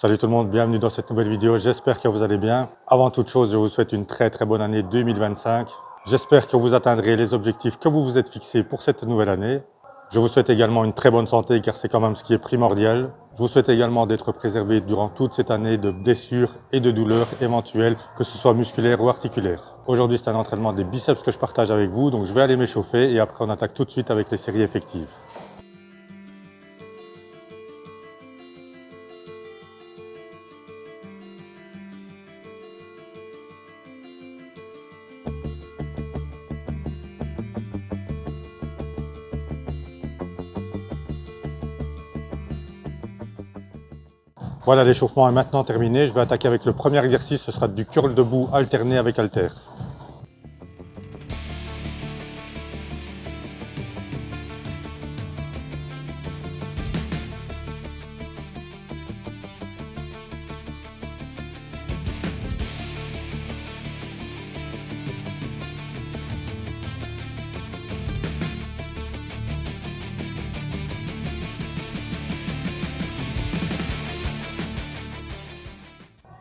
Salut tout le monde, bienvenue dans cette nouvelle vidéo, j'espère que vous allez bien. Avant toute chose, je vous souhaite une très bonne année 2025. J'espère que vous atteindrez les objectifs que vous vous êtes fixés pour cette nouvelle année. Je vous souhaite également une très bonne santé car c'est quand même ce qui est primordial. Je vous souhaite également d'être préservé durant toute cette année de blessures et de douleurs éventuelles, que ce soit musculaires ou articulaires. Aujourd'hui, c'est un entraînement des biceps que je partage avec vous, donc je vais aller m'échauffer et après on attaque tout de suite avec les séries effectives. Voilà, l'échauffement est maintenant terminé. Je vais attaquer avec le premier exercice. Ce sera du curl debout alterné avec halter.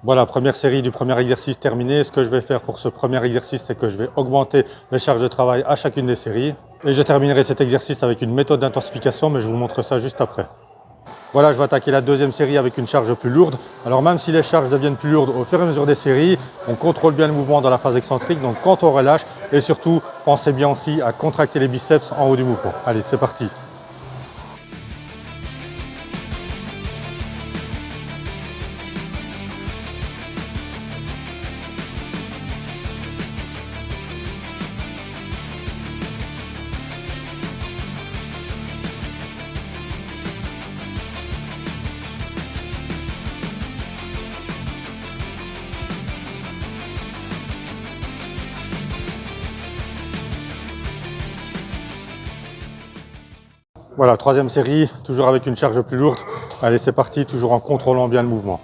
Voilà, première série du premier exercice terminée. Ce que je vais faire pour ce premier exercice, c'est que je vais augmenter les charges de travail à chacune des séries. Et je terminerai cet exercice avec une méthode d'intensification, mais je vous montre ça juste après. Voilà, je vais attaquer la deuxième série avec une charge plus lourde. Alors même si les charges deviennent plus lourdes au fur et à mesure des séries, on contrôle bien le mouvement dans la phase excentrique. Donc quand on relâche, et surtout, pensez bien aussi à contracter les biceps en haut du mouvement. Allez, c'est parti. Voilà, troisième série, toujours avec une charge plus lourde. Allez, c'est parti, toujours en contrôlant bien le mouvement.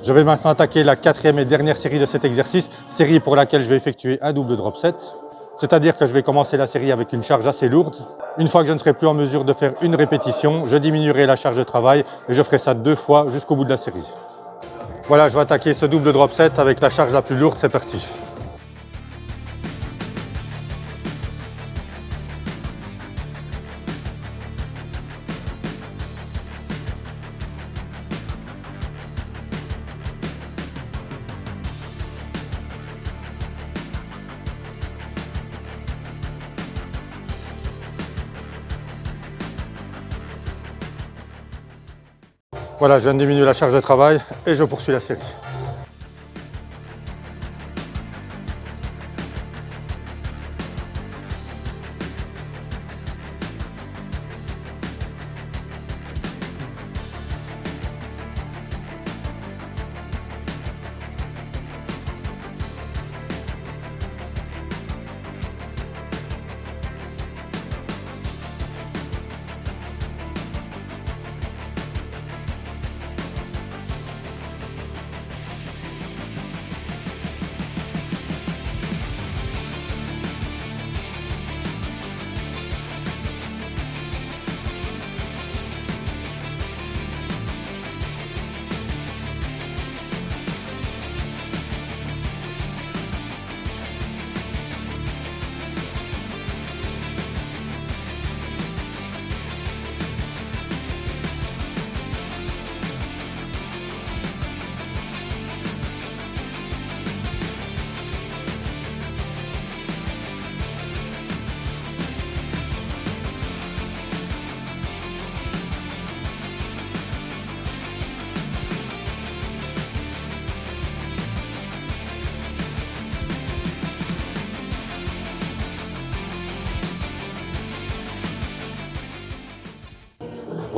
Je vais maintenant attaquer la quatrième et dernière série de cet exercice, série pour laquelle je vais effectuer un double drop set. C'est-à-dire que je vais commencer la série avec une charge assez lourde. Une fois que je ne serai plus en mesure de faire une répétition, je diminuerai la charge de travail et je ferai ça 2 fois jusqu'au bout de la série. Voilà, je vais attaquer ce double drop set avec la charge la plus lourde, c'est parti. Voilà, je viens de diminuer la charge de travail et je poursuis la série.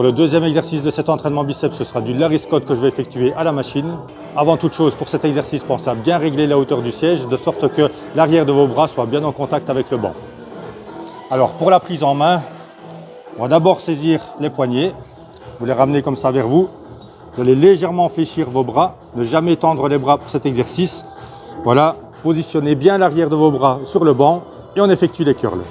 Pour le deuxième exercice de cet entraînement biceps, ce sera du Larry Scott que je vais effectuer à la machine. Avant toute chose, pour cet exercice, pensez à bien régler la hauteur du siège, de sorte que l'arrière de vos bras soit bien en contact avec le banc. Alors, pour la prise en main, on va d'abord saisir les poignets, vous les ramenez comme ça vers vous. Vous allez légèrement fléchir vos bras, ne jamais tendre les bras pour cet exercice. Voilà, positionnez bien l'arrière de vos bras sur le banc et on effectue les curls.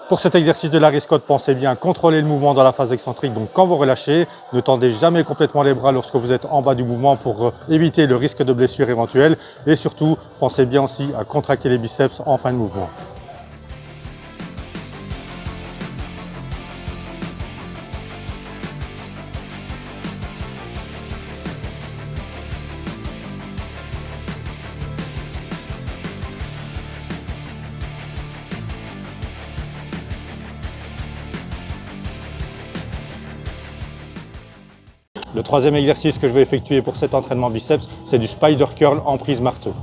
Pour cet exercice de Larry Scott, pensez bien contrôler le mouvement dans la phase excentrique. Donc quand vous relâchez, ne tendez jamais complètement les bras lorsque vous êtes en bas du mouvement pour éviter le risque de blessure éventuelle. Et surtout, pensez bien aussi à contracter les biceps en fin de mouvement. Le troisième exercice que je vais effectuer pour cet entraînement biceps, c'est du spider curl en prise marteau.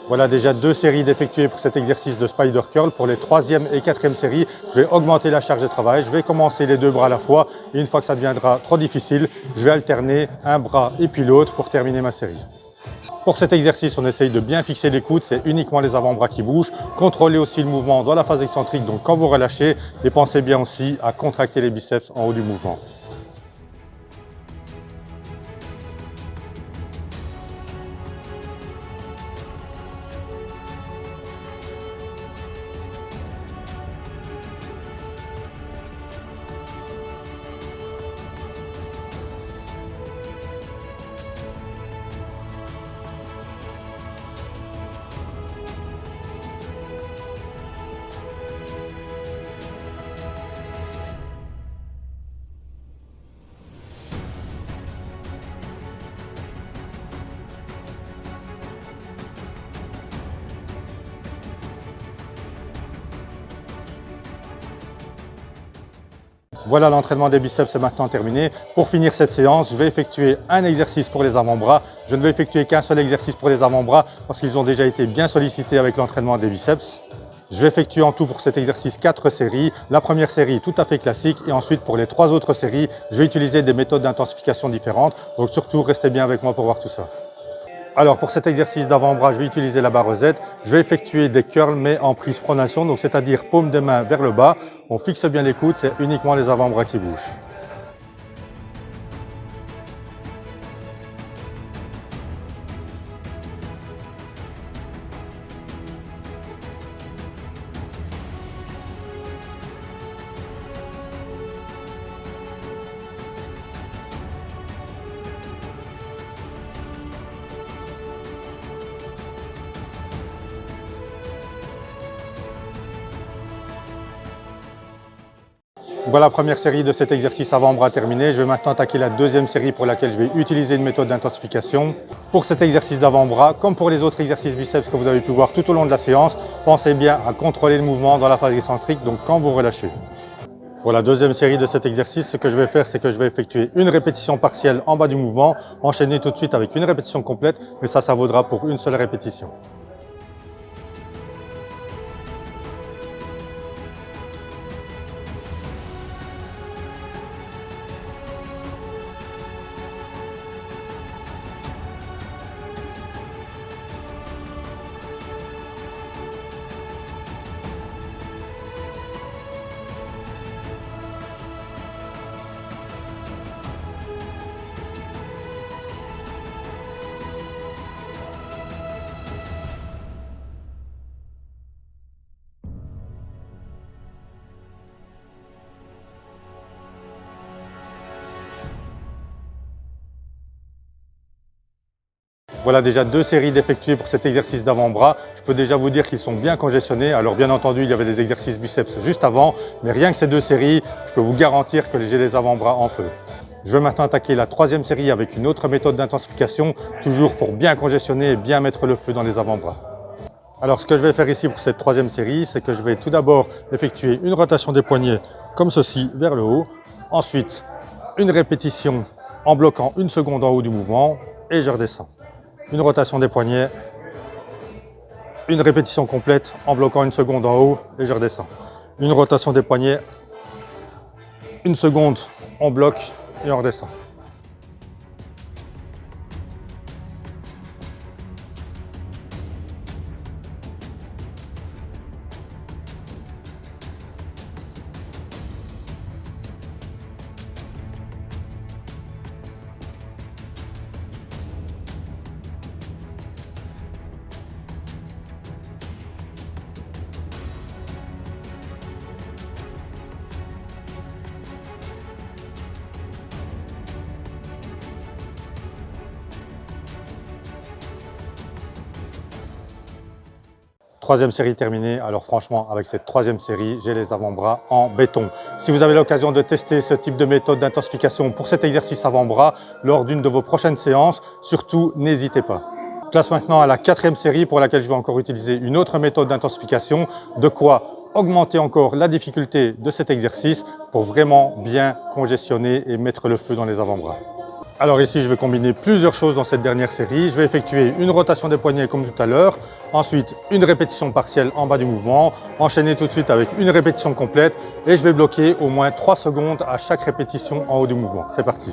Voilà déjà 2 séries d'effectuer pour cet exercice de spider curl. Pour les 3e et 4e séries, je vais augmenter la charge de travail. Je vais commencer les 2 bras à la fois et une fois que ça deviendra trop difficile, je vais alterner un bras et puis l'autre pour terminer ma série. Pour cet exercice, on essaye de bien fixer les coudes, c'est uniquement les avant-bras qui bougent. Contrôlez aussi le mouvement dans la phase excentrique, donc quand vous relâchez, et pensez bien aussi à contracter les biceps en haut du mouvement. Voilà, l'entraînement des biceps est maintenant terminé. Pour finir cette séance, je vais effectuer un exercice pour les avant-bras. Je ne vais effectuer qu'un seul exercice pour les avant-bras parce qu'ils ont déjà été bien sollicités avec l'entraînement des biceps. Je vais effectuer en tout pour cet exercice 4 séries. La première série tout à fait classique et ensuite pour les 3 autres séries, je vais utiliser des méthodes d'intensification différentes. Donc surtout, restez bien avec moi pour voir tout ça. Alors pour cet exercice d'avant-bras, je vais utiliser la barre Z. Je vais effectuer des curls mais en prise pronation, donc c'est-à-dire paume des mains vers le bas. On fixe bien les coudes, c'est uniquement les avant-bras qui bougent. Voilà la première série de cet exercice avant-bras terminée. Je vais maintenant attaquer la deuxième série pour laquelle je vais utiliser une méthode d'intensification. Pour cet exercice d'avant-bras, comme pour les autres exercices biceps que vous avez pu voir tout au long de la séance, pensez bien à contrôler le mouvement dans la phase excentrique, donc quand vous relâchez. Pour la deuxième série de cet exercice, ce que je vais faire, c'est que je vais effectuer une répétition partielle en bas du mouvement, enchaîner tout de suite avec une répétition complète, mais ça vaudra pour une seule répétition. Voilà déjà 2 séries d'effectués pour cet exercice d'avant-bras. Je peux déjà vous dire qu'ils sont bien congestionnés. Alors bien entendu, il y avait des exercices biceps juste avant, mais rien que ces 2 séries, je peux vous garantir que j'ai les avant-bras en feu. Je vais maintenant attaquer la 3e série avec une autre méthode d'intensification, toujours pour bien congestionner et bien mettre le feu dans les avant-bras. Alors ce que je vais faire ici pour cette 3e série, c'est que je vais tout d'abord effectuer une rotation des poignets comme ceci vers le haut. Ensuite, une répétition en bloquant 1 seconde en haut du mouvement et je redescends. Une rotation des poignets, une répétition complète en bloquant 1 seconde en haut et je redescends. Une rotation des poignets, 1 seconde, on bloque et on redescend. Troisième série terminée. Alors franchement, avec cette 3e série, j'ai les avant-bras en béton. Si vous avez l'occasion de tester ce type de méthode d'intensification pour cet exercice avant-bras lors d'une de vos prochaines séances, surtout n'hésitez pas. Place maintenant à la 4e série pour laquelle je vais encore utiliser une autre méthode d'intensification, de quoi augmenter encore la difficulté de cet exercice pour vraiment bien congestionner et mettre le feu dans les avant-bras. Alors ici, je vais combiner plusieurs choses dans cette dernière série. Je vais effectuer une rotation des poignets comme tout à l'heure, ensuite une répétition partielle en bas du mouvement, enchaîner tout de suite avec une répétition complète et je vais bloquer au moins 3 secondes à chaque répétition en haut du mouvement. C'est parti.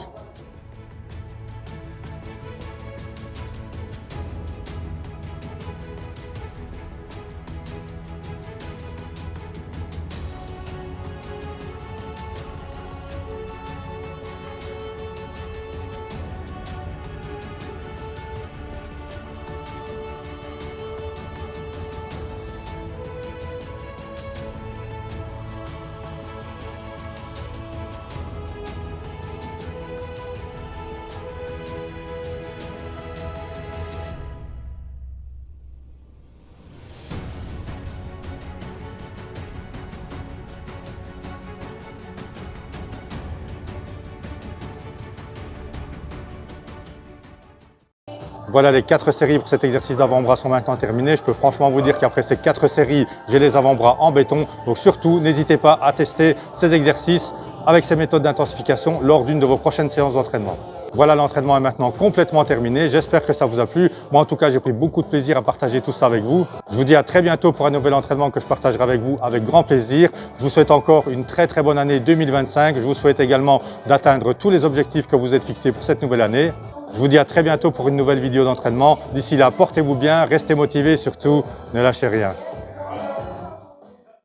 Voilà, les 4 séries pour cet exercice d'avant-bras sont maintenant terminées. Je peux franchement vous dire qu'après ces 4 séries, j'ai les avant-bras en béton. Donc surtout, n'hésitez pas à tester ces exercices avec ces méthodes d'intensification lors d'une de vos prochaines séances d'entraînement. Voilà, l'entraînement est maintenant complètement terminé. J'espère que ça vous a plu. Moi, en tout cas, j'ai pris beaucoup de plaisir à partager tout ça avec vous. Je vous dis à très bientôt pour un nouvel entraînement que je partagerai avec vous avec grand plaisir. Je vous souhaite encore une très bonne année 2025. Je vous souhaite également d'atteindre tous les objectifs que vous êtes fixés pour cette nouvelle année. Je vous dis à très bientôt pour une nouvelle vidéo d'entraînement. D'ici là, portez-vous bien, restez motivés, surtout ne lâchez rien.